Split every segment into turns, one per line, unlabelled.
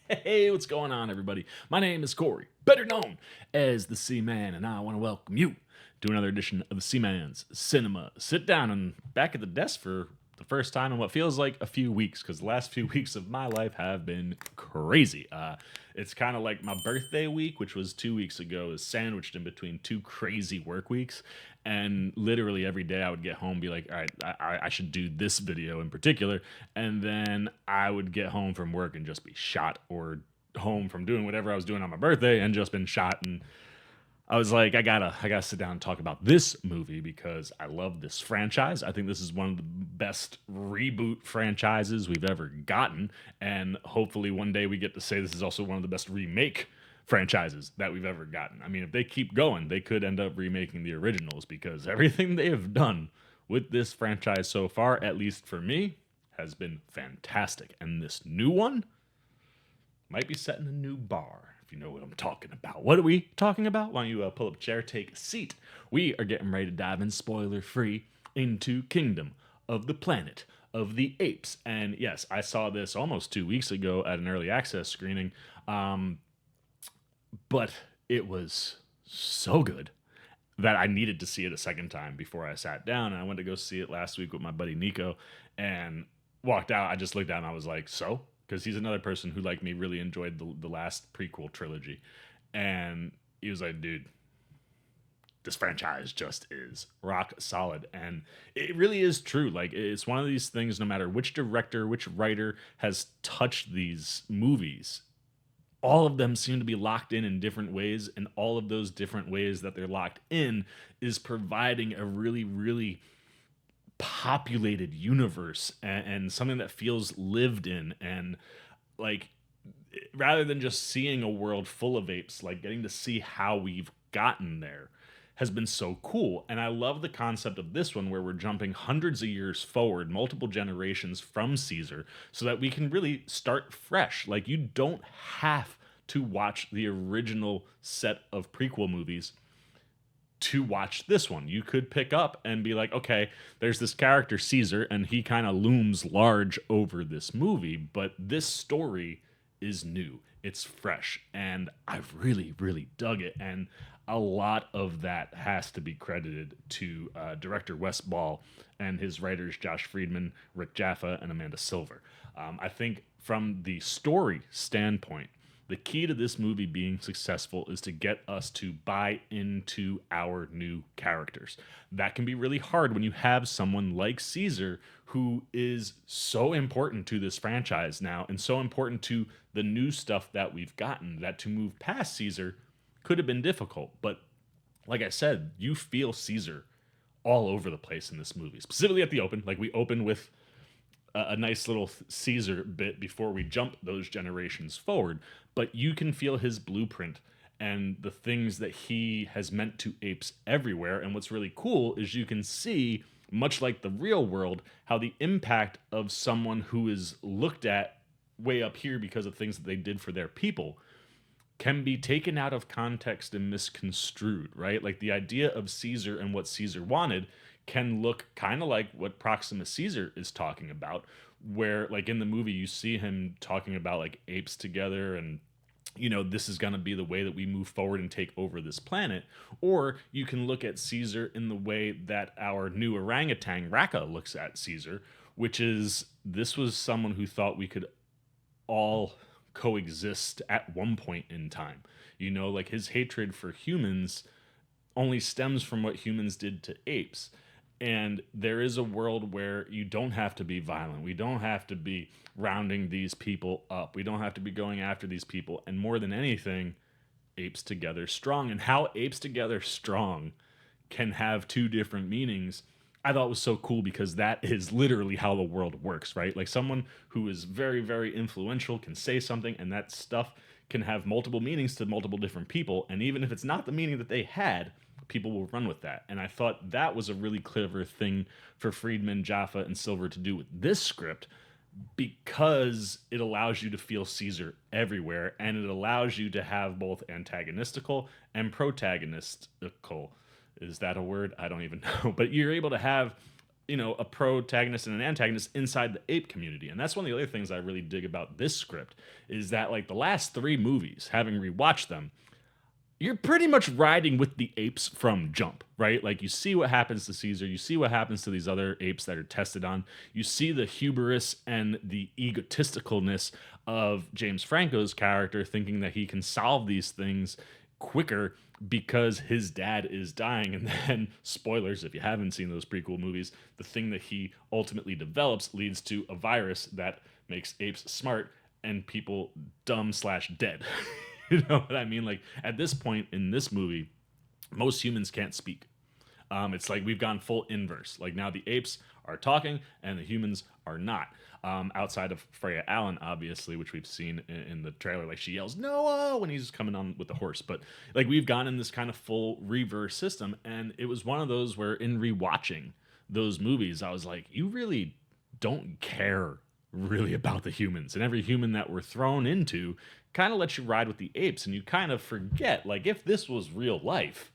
Hey, what's going on, everybody? My name is Corey, better known as the Seaman, and I want to welcome you to another edition of the Seaman's Cinema Sit Down. And back at the desk for the first time in what feels like a few weeks, because the last few weeks of my life have been crazy. It's kind of like my birthday week, which was 2 weeks ago, is sandwiched in between two crazy work weeks. And literally every day I would get home, be like, all right, I should do this video in particular. And then I would get home from work and just be shot, or home from doing whatever I was doing on my birthday and just been shot. And I was like, I gotta sit down and talk about this movie because I love this franchise. I think this is one of the best reboot franchises we've ever gotten, and hopefully one day we get to say this is also one of the best remake franchises that we've ever gotten. I mean, if they keep going, they could end up remaking the originals because everything they have done with this franchise so far, at least for me, has been fantastic. And this new one might be setting a new bar, if you know what I'm talking about. What are we talking about? Why don't you pull up a chair, take a seat? We are getting ready to dive in, spoiler free, into Kingdom of the Planet of the Apes. And yes, I saw this almost 2 weeks ago at an early access screening, but it was so good that I needed to see it a second time before I sat down. And I went to go see it last week with my buddy Nico and walked out. I just looked down and I was like, so? Because he's another person who, like me, really enjoyed the last prequel trilogy. And he was like, dude, this franchise just is rock solid. And it really is true. Like, it's one of these things, no matter which director, which writer has touched these movies, all of them seem to be locked in different ways, and all of those different ways that they're locked in is providing a really, really populated universe, and something that feels lived in. And like, rather than just seeing a world full of apes, like getting to see how we've gotten there has been so cool. And I love the concept of this one where we're jumping hundreds of years forward, multiple generations from Caesar, so that we can really start fresh. Like, you don't have to watch the original set of prequel movies to watch this one. You could pick up and be like, okay, there's this character Caesar, and he kind of looms large over this movie, but this story is new, it's fresh, and I've really, really dug it. And a lot of that has to be credited to director Wes Ball and his writers Josh Friedman, Rick Jaffa, and Amanda Silver. I think from the story standpoint, the key to this movie being successful is to get us to buy into our new characters. That can be really hard when you have someone like Caesar, who is so important to this franchise now and so important to the new stuff that we've gotten, that to move past Caesar could have been difficult. But like I said, you feel Caesar all over the place in this movie, specifically at the open. Like, we open with a nice little Caesar bit before we jump those generations forward, but you can feel his blueprint and the things that he has meant to apes everywhere. And what's really cool is you can see, much like the real world, how the impact of someone who is looked at way up here because of things that they did for their people can be taken out of context and misconstrued, right? Like, the idea of Caesar and what Caesar wanted can look kind of like what Proximus Caesar is talking about, where, like, in the movie, you see him talking about, like, apes together, and this is going to be the way that we move forward and take over this planet. Or you can look at Caesar in the way that our new orangutan Raka looks at Caesar, which is, this was someone who thought we could all coexist at one point in time. Like, his hatred for humans only stems from what humans did to apes. And there is a world where you don't have to be violent. We don't have to be rounding these people up. We don't have to be going after these people. And more than anything, apes together strong. And how apes together strong can have two different meanings, I thought was so cool, because that is literally how the world works, right? Like, someone who is very, very influential can say something, and that stuff can have multiple meanings to multiple different people. And even if it's not the meaning that they had, people will run with that. And I thought that was a really clever thing for Friedman, Jaffa, and Silver to do with this script, because it allows you to feel Caesar everywhere, and it allows you to have both antagonistical and protagonistical. Is that a word? I don't even know. But you're able to have a protagonist and an antagonist inside the ape community. And that's one of the other things I really dig about this script is that like the last three movies, having rewatched them, you're pretty much riding with the apes from jump, right? Like you see what happens to Ceasar, you see what happens to these other apes that are tested on, you see the hubris and the egotisticalness of James Franco's character thinking that he can solve these things quicker because his dad is dying. And then, spoilers if you haven't seen those prequel movies, the thing that he ultimately develops leads to a virus that makes apes smart and people dumb slash dead. You know what I mean? Like at this point in this movie, most humans can't speak. It's like we've gone full inverse. Like now the apes are talking and the humans are not. Outside of Freya Allen, obviously, which we've seen in the trailer, like she yells "Noah" when he's coming on with the horse. But like we've gone in this kind of full reverse system, and it was one of those where in rewatching those movies, I was like, you really don't care really about the humans, and every human that we're thrown into kind of lets you ride with the apes, and you kind of forget like if this was real life,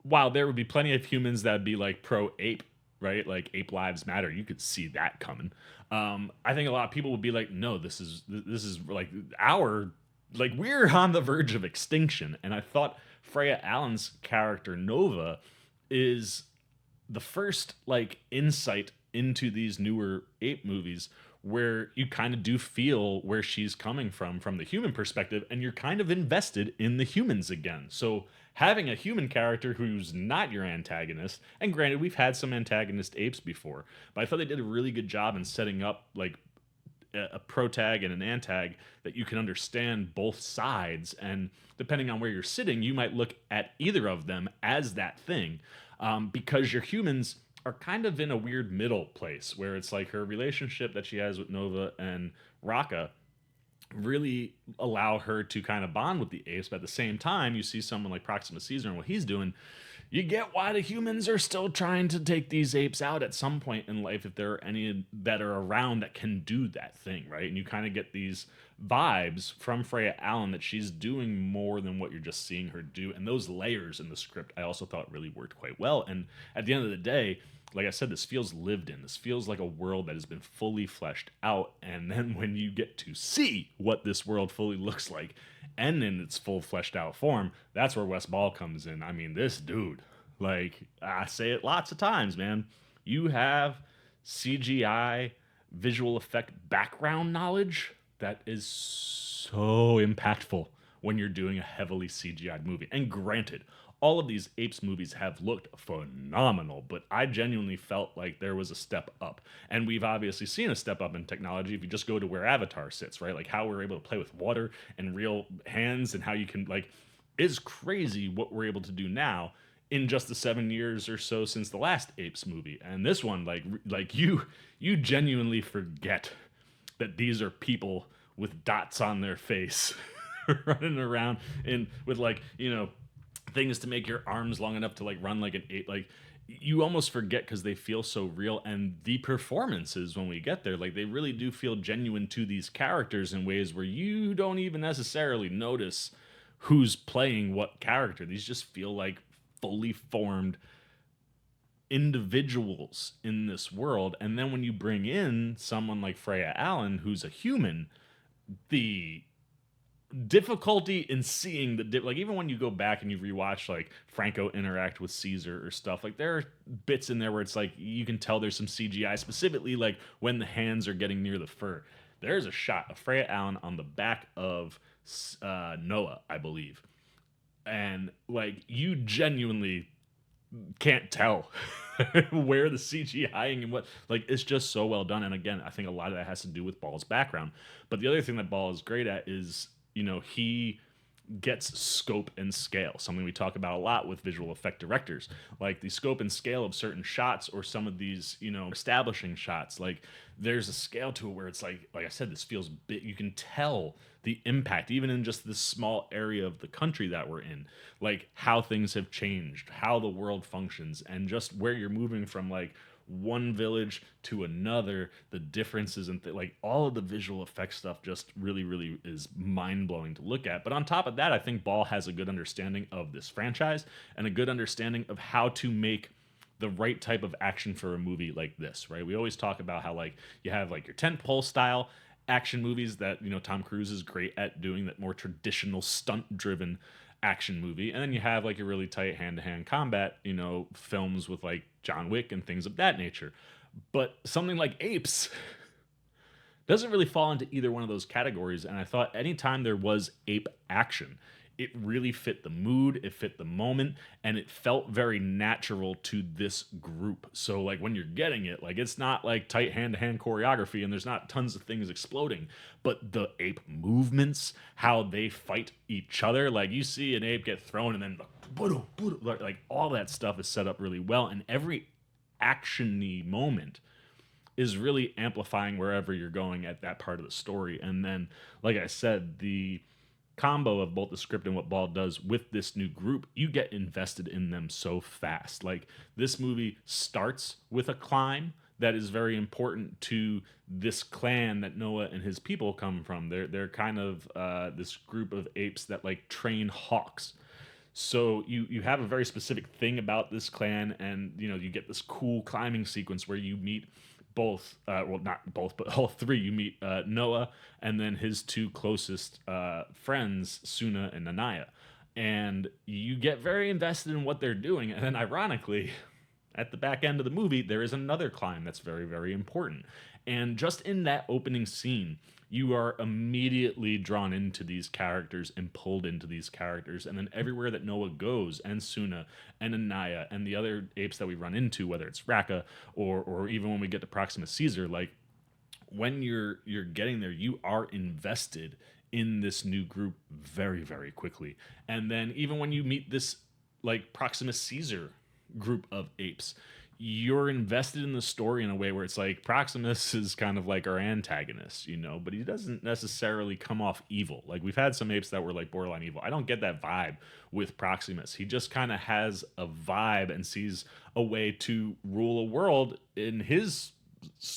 while there would be plenty of humans that would be like pro ape, right? Like ape lives matter. You could see that coming. I think a lot of people would be like, no, this is like our like we're on the verge of extinction. And I thought Freya Allen's character Nova is the first like insight into these newer ape movies where you kind of do feel where she's coming from the human perspective, and you're kind of invested in the humans again. So having a human character who's not your antagonist, and granted we've had some antagonist apes before, but I thought they did a really good job in setting up like a protag and an antag that you can understand both sides, and depending on where you're sitting you might look at either of them as that thing, because your humans are kind of in a weird middle place where it's like her relationship that she has with Nova and Raka really allow her to kind of bond with the apes, but at the same time you see someone like Proximus Caesar and what he's doing, you get why the humans are still trying to take these apes out at some point in life if there are any that are around that can do that thing, right? And you kind of get these vibes from Freya Allen that she's doing more than what you're just seeing her do, and those layers in the script I also thought really worked quite well. And at the end of the day, like I said, this feels lived in. This feels like a world that has been fully fleshed out. And then when you get to see what this world fully looks like and in its full fleshed out form, that's where Wes Ball comes in. I mean, this dude, like I say it lots of times, man, you have CGI visual effect background knowledge that is so impactful when you're doing a heavily CGI'd movie. And granted, all of these Apes movies have looked phenomenal, but I genuinely felt like there was a step up. And we've obviously seen a step up in technology if you just go to where Avatar sits, right? Like how we're able to play with water and real hands, and how you can like, it's crazy what we're able to do now in just the 7 years or so since the last Apes movie. And this one, like you genuinely forget that these are people with dots on their face running around in with like, things to make your arms long enough to like run like an ape. Like you almost forget because they feel so real, and the performances when we get there, like they really do feel genuine to these characters in ways where you don't even necessarily notice who's playing what character. These just feel like fully formed individuals in this world. And then when you bring in someone like Freya Allen who's a human, the difficulty in seeing like even when you go back and you rewatch like Franco interact with Ceasar or stuff, like there are bits in there where it's like you can tell there's some CGI, specifically like when the hands are getting near the fur. There's a shot of Freya Allen on the back of Noah, I believe, and like you genuinely can't tell where the CGIing and what, like it's just so well done. And again, I think a lot of that has to do with Ball's background, but the other thing that Ball is great at is he gets scope and scale, something we talk about a lot with visual effect directors, like the scope and scale of certain shots or some of these, establishing shots. Like there's a scale to it where it's like I said, this feels big. You can tell the impact, even in just this small area of the country that we're in, like how things have changed, how the world functions, and just where you're moving from like one village to another, the differences and like all of the visual effects stuff just really, really is mind-blowing to look at. But on top of that, I think Ball has a good understanding of this franchise and a good understanding of how to make the right type of action for a movie like this, right? We always talk about how like you have like your tentpole style action movies that, you know, Tom Cruise is great at doing, that more traditional stunt driven action movie. And then you have like your really tight hand to hand combat, you know, films with like John Wick and things of that nature. But something like Apes doesn't really fall into either one of those categories. And I thought anytime there was ape action, it really fit the mood, it fit the moment, and it felt very natural to this group. So, like, when you're getting it, like, it's not like tight hand to hand choreography and there's not tons of things exploding, but the ape movements, how they fight each other, like, you see an ape get thrown and then, like, all that stuff is set up really well. And every actiony moment is really amplifying wherever you're going at that part of the story. And then, like I said, the combo of both the script and what Ball does with this new group, you get invested in them so fast. Like, this movie starts with a climb that is very important to this clan that Noah and his people come from. They're kind of this group of apes that like train hawks. So you have a very specific thing about this clan, and you know you get this cool climbing sequence where you meet both, well, not both, but all three. You meet Noah and then his two closest friends, Soona and Anaya, and you get very invested in what they're doing. And then, ironically, at the back end of the movie, there is another climb that's very, very important. And just in that opening scene, you are immediately drawn into these characters and pulled into these characters. And then everywhere that Noah goes, and Soona and Anaya and the other apes that we run into, whether it's Raka or even when we get to Proximus Caesar, like, when you're getting there, you are invested in this new group very, very quickly. And then even when you meet this like Proximus Caesar group of apes, you're invested in the story in a way where it's like Proximus is kind of like our antagonist, you know, but he doesn't necessarily come off evil. Like, we've had some apes that were like borderline evil. I don't get that vibe with Proximus. He just kind of has a vibe and sees a way to rule a world in his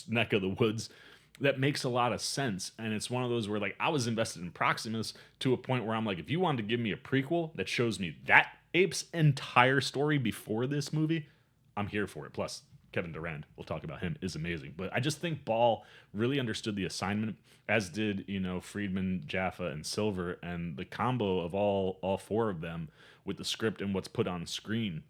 neck of the woods that makes a lot of sense. And it's one of those where, like, I was invested in Proximus to a point where I'm like, if you wanted to give me a prequel that shows me that ape's entire story before this movie, I'm here for it. Plus, Kevin Durand, we'll talk about him, is amazing. But I just think Ball really understood the assignment, as did, you know, Friedman, Jaffa, and Silver, and the combo of all four of them with the script and what's put on screen.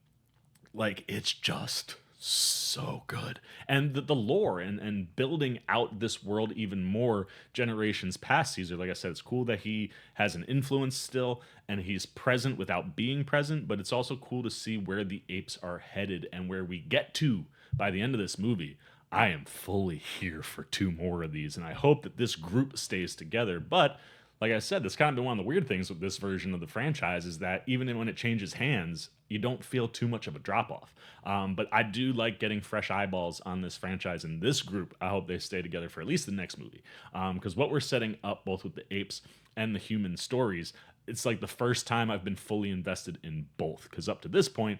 Like, it's just so good. And the lore and building out this world even more generations past Caesar. Like I said, it's cool that he has an influence still and he's present without being present, but it's also cool to see where the apes are headed and where we get to by the end of this movie. I am fully here for two more of these, and I hope that this group stays together. But like I said, that's kind of been one of the weird things with this version of the franchise, is that even when it changes hands, you don't feel too much of a drop off. But I do like getting fresh eyeballs on this franchise and this group. I hope they stay together for at least the next movie. Because what we're setting up, both with the apes and the human stories, it's like the first time I've been fully invested in both. Because up to this point,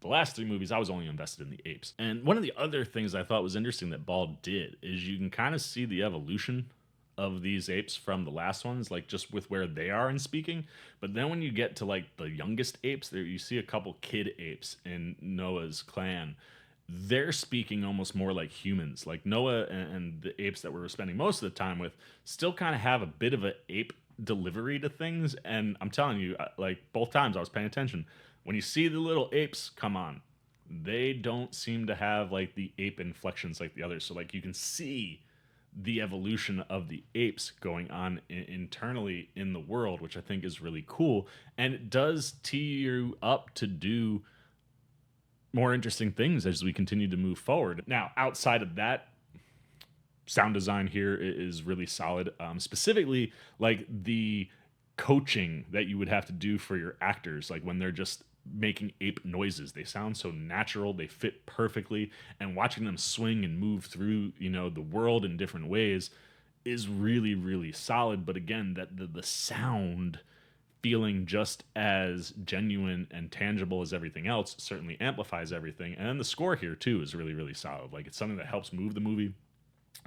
the last three movies, I was only invested in the apes. And one of the other things I thought was interesting that Ball did is you can kind of see the evolution of these apes from the last ones, like just with where they are in speaking. But then when you get to like the youngest apes, there you see a couple kid apes in Noah's clan. They're speaking almost more like humans. Like Noah and the apes that we're spending most of the time with still kind of have a bit of an ape delivery to things. And I'm telling you, like, both times I was paying attention. When you see the little apes come on, they don't seem to have like the ape inflections like the others. So like you can see the evolution of the apes going on internally in the world, which I think is really cool. And it does tee you up to do more interesting things as we continue to move forward. Now, outside of that, sound design here is really solid. Specifically, like the coaching that you would have to do for your actors, like when they're just making ape noises, they sound so natural, they fit perfectly, and watching them swing and move through, you know, the world in different ways is really, really solid. But again, that the sound feeling just as genuine and tangible as everything else certainly amplifies everything. And then the score here too is really, really solid. Like, it's something that helps move the movie,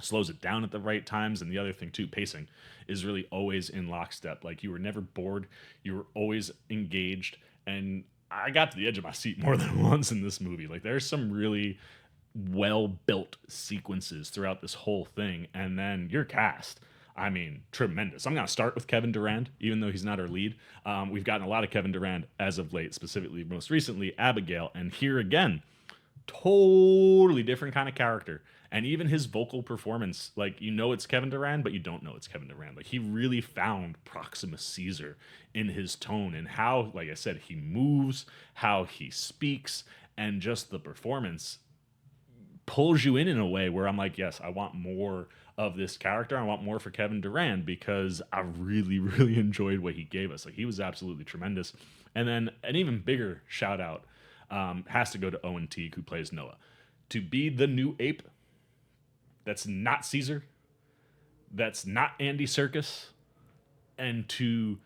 slows it down at the right times. And the other thing too, pacing is really always in lockstep. Like, you were never bored, you were always engaged. And I got to the edge of my seat more than once in this movie. Like, there's some really well built sequences throughout this whole thing. And then your cast, I mean, tremendous. I'm going to start with Kevin Durand, even though he's not our lead. We've gotten a lot of Kevin Durand as of late, specifically, most recently, Abigail. And here again, totally different kind of character. And even his vocal performance, like, you know it's Kevin Durand, but you don't know it's Kevin Durand. Like, he really found Proximus Caesar in his tone and how, like I said, he moves, how he speaks, and just the performance pulls you in a way where I'm like, yes, I want more of this character. I want more for Kevin Durand because I really, really enjoyed what he gave us. Like, he was absolutely tremendous. And then an even bigger shout out has to go to Owen Teague, who plays Noah. To be the new ape that's not Ceasar, that's not Andy Serkis, and to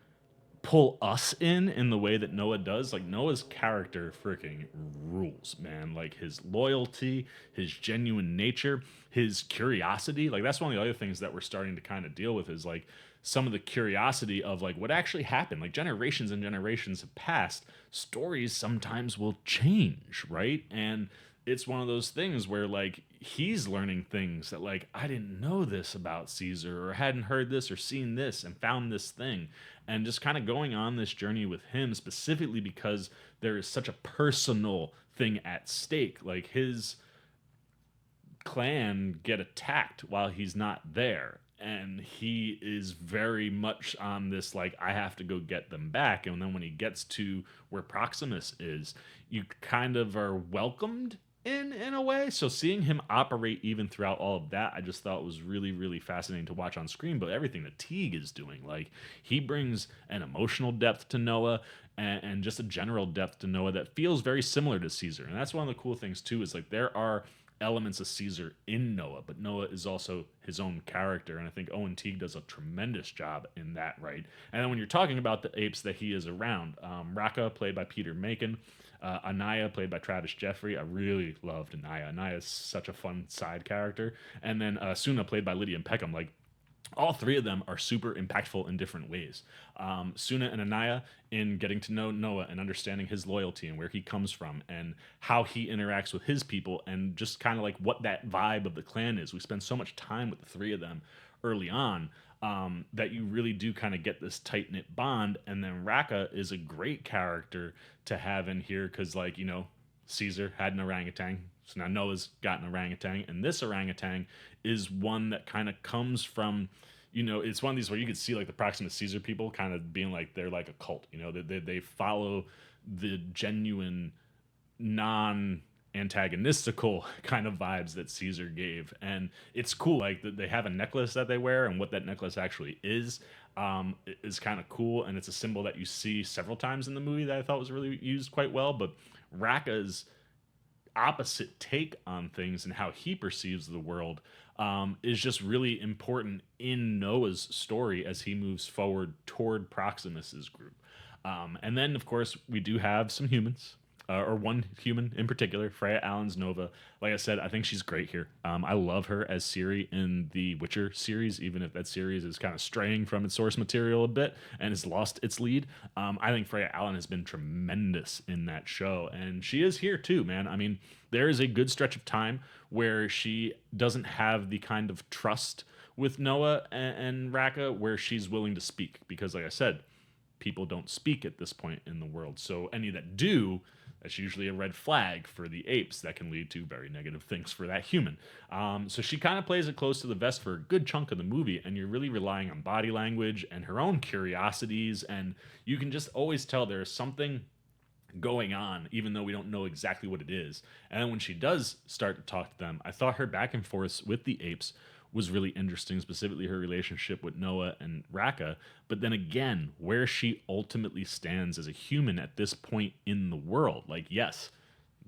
pull us in the way that Noah does. Like, Noah's character freaking rules, man. Like, his loyalty, his genuine nature, his curiosity. Like, that's one of the other things that we're starting to kind of deal with is like some of the curiosity of like what actually happened. Like, generations and generations have passed. Stories sometimes will change, right? And it's one of those things where like he's learning things that like I didn't know this about Caesar or hadn't heard this or seen this and found this thing, and just kind of going on this journey with him specifically because there is such a personal thing at stake. Like, his clan get attacked while he's not there, and he is very much on this like I have to go get them back. And then when he gets to where Proximus is, you kind of are welcomed in a way. So seeing him operate even throughout all of that, I just thought was really, really fascinating to watch on screen. But everything that Teague is doing, like, he brings an emotional depth to Noah and just a general depth to Noah that feels very similar to Caesar. And that's one of the cool things too, is like there are elements of Caesar in Noah, but Noah is also his own character, and I think Owen Teague does a tremendous job in that, right? And then when you're talking about the apes that he is around, Raka, played by Peter Macon, Anaya, played by Travis Jeffery. I really loved Anaya. Anaya is such a fun side character. And then Soona, played by Lydia and Peckham. Like, all three of them are super impactful in different ways. Soona and Anaya, in getting to know Noah and understanding his loyalty and where he comes from and how he interacts with his people and just kind of like what that vibe of the clan is. We spend so much time with the three of them early on that you really do kind of get this tight-knit bond. And then Raka is a great character to have in here because, like, you know, Caesar had an orangutan, so now Noah's got an orangutan, and this orangutan is one that kind of comes from, you know, it's one of these where you could see like the Proximus Caesar people kind of being like they're like a cult, you know, they follow the genuine non antagonistical kind of vibes that Caesar gave. And it's cool, like they have a necklace that they wear, and what that necklace actually is kind of cool, and it's a symbol that you see several times in the movie that I thought was really used quite well. But Raka's opposite take on things and how he perceives the world is just really important in Noah's story as he moves forward toward Proximus's group. And then, of course, we do have some humans, or one human in particular, Freya Allen's Nova. Like I said, I think she's great here. I love her as Ciri in the Witcher series, even if that series is kind of straying from its source material a bit and has lost its lead. I think Freya Allen has been tremendous in that show, and she is here too, man. I mean, there is a good stretch of time where she doesn't have the kind of trust with Noah and Raka where she's willing to speak, because, like I said, people don't speak at this point in the world. So any that do, that's usually a red flag for the apes that can lead to very negative things for that human. So she kind of plays it close to the vest for a good chunk of the movie, and you're really relying on body language and her own curiosities, and you can just always tell there's something going on, even though we don't know exactly what it is. And then when she does start to talk to them, I thought her back and forth with the apes was really interesting, specifically her relationship with Noah and Raka. But then again, where she ultimately stands as a human at this point in the world. Like, yes,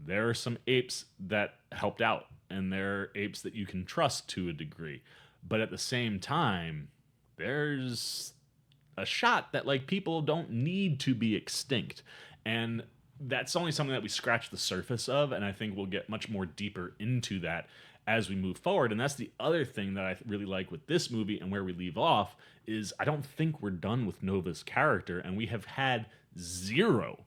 there are some apes that helped out, and there are apes that you can trust to a degree. But at the same time, there's a shot that, like, people don't need to be extinct. And that's only something that we scratch the surface of, and I think we'll get much more deeper into that as we move forward. And that's the other thing that I really like with this movie and where we leave off is I don't think we're done with Nova's character, and we have had zero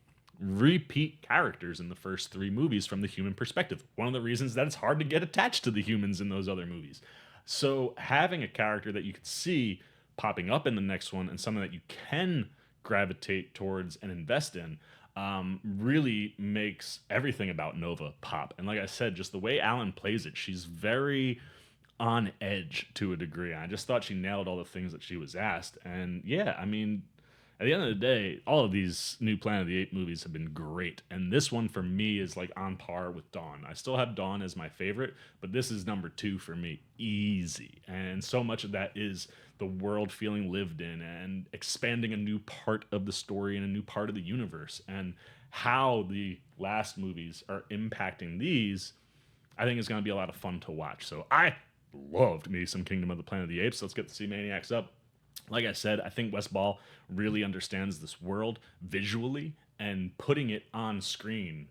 repeat characters in the first 3 movies from the human perspective. One of the reasons that it's hard to get attached to the humans in those other movies. So having a character that you could see popping up in the next one and something that you can gravitate towards and invest in really makes everything about Nova pop. And like I said, just the way Alan plays it, she's very on edge to a degree. I just thought she nailed all the things that she was asked. And yeah, I mean, at the end of the day, all of these new Planet of the Apes movies have been great. And this one for me is like on par with Dawn. I still have Dawn as my favorite, but this is number 2 for me. Easy. And so much of that is the world feeling lived in and expanding a new part of the story and a new part of the universe. And how the last movies are impacting these, I think is going to be a lot of fun to watch. So I loved me some Kingdom of the Planet of the Apes. Let's get the Sea Maniacs up. Like I said, I think Wes Ball really understands this world visually, and putting it on screen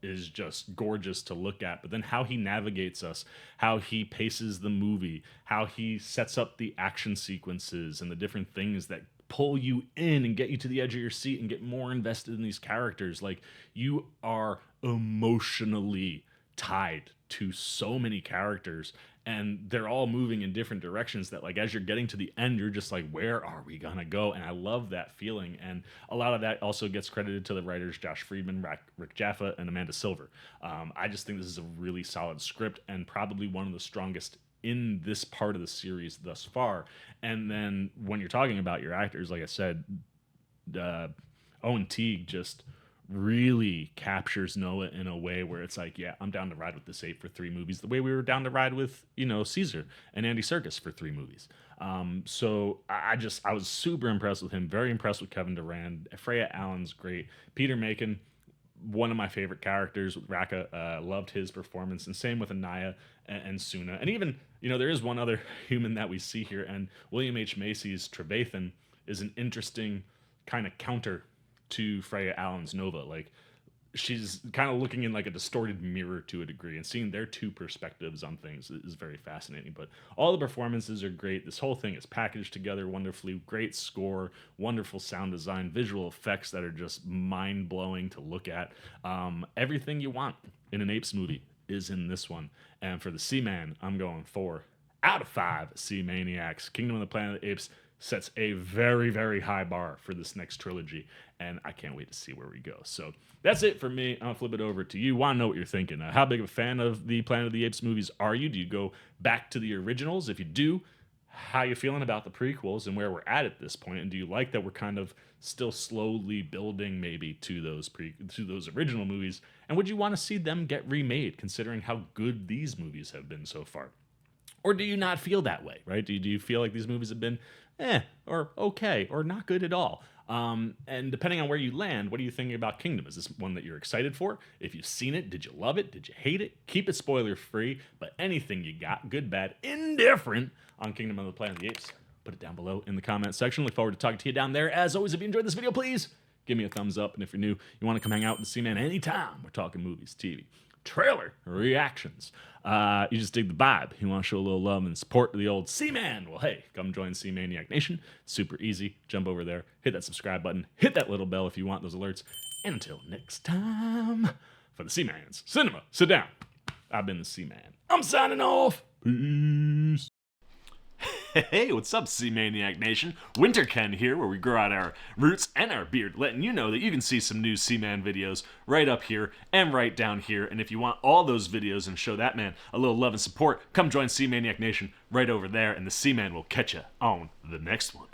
is just gorgeous to look at. But then how he navigates us, how he paces the movie, how he sets up the action sequences and the different things that pull you in and get you to the edge of your seat and get more invested in these characters. Like, you are emotionally tied to so many characters, and they're all moving in different directions that, like, as you're getting to the end, you're just like, where are we gonna go? And I love that feeling. And a lot of that also gets credited to the writers Josh Friedman, Rick Jaffa, and Amanda Silver. I just think this is a really solid script and probably one of the strongest in this part of the series thus far. And then when you're talking about your actors, like I said, Owen Teague just really captures Noah in a way where it's like, yeah, I'm down to ride with this ape for 3 movies, the way we were down to ride with, Ceasar and Andy Serkis for 3 movies. So I was super impressed with him, very impressed with Kevin Durand. Freya Allen's great. Peter Macon, one of my favorite characters with Raka, loved his performance, and same with Anaya and Soona. And even, there is one other human that we see here, and William H. Macy's Trevathan is an interesting kind of counter to Freya Allen's Nova. Like, she's kind of looking in like a distorted mirror to a degree, and seeing their 2 perspectives on things is very fascinating. But all the performances are great. This whole thing is packaged together wonderfully. Great score, wonderful sound design, visual effects that are just mind-blowing to look at. Everything you want in an Apes movie is in this one. And for the Seaman, I'm going 4 out of 5 Sea Maniacs. Kingdom of the Planet of the Apes sets a very, very high bar for this next trilogy, and I can't wait to see where we go. So that's it for me. I'm going to flip it over to you. Want to know what you're thinking. How big of a fan of the Planet of the Apes movies are you? Do you go back to the originals? If you do, how you feeling about the prequels and where we're at this point? And do you like that we're kind of still slowly building maybe to those original movies? And would you want to see them get remade, considering how good these movies have been so far? Or do you not feel that way, right? Do you feel like these movies have been or okay, or not good at all? And depending on where you land, what are you thinking about Kingdom? Is this one that you're excited for? If you've seen it, did you love it? Did you hate it? Keep it spoiler free, but anything you got, good, bad, indifferent, on Kingdom of the Planet of the Apes, put it down below in the comment section. Look forward to talking to you down there. As always, if you enjoyed this video, please give me a thumbs up. And if you're new, you want to come hang out with the Seaman anytime, we're talking movies, TV, trailer reactions. You just dig the vibe. You want to show a little love and support to the old Seaman? Well, hey, come join Sea Maniac Nation. Super easy. Jump over there, hit that subscribe button, hit that little bell if you want those alerts. And until next time, for the Seaman's Cinema, sit down. I've been the Seaman. I'm signing off. Peace.
Hey, what's up, Sea Maniac Nation? Winter Ken here, where we grow out our roots and our beard, letting you know that you can see some new Seaman videos right up here and right down here. And if you want all those videos and show that man a little love and support, come join Sea Maniac Nation right over there, and the Seaman will catch you on the next one.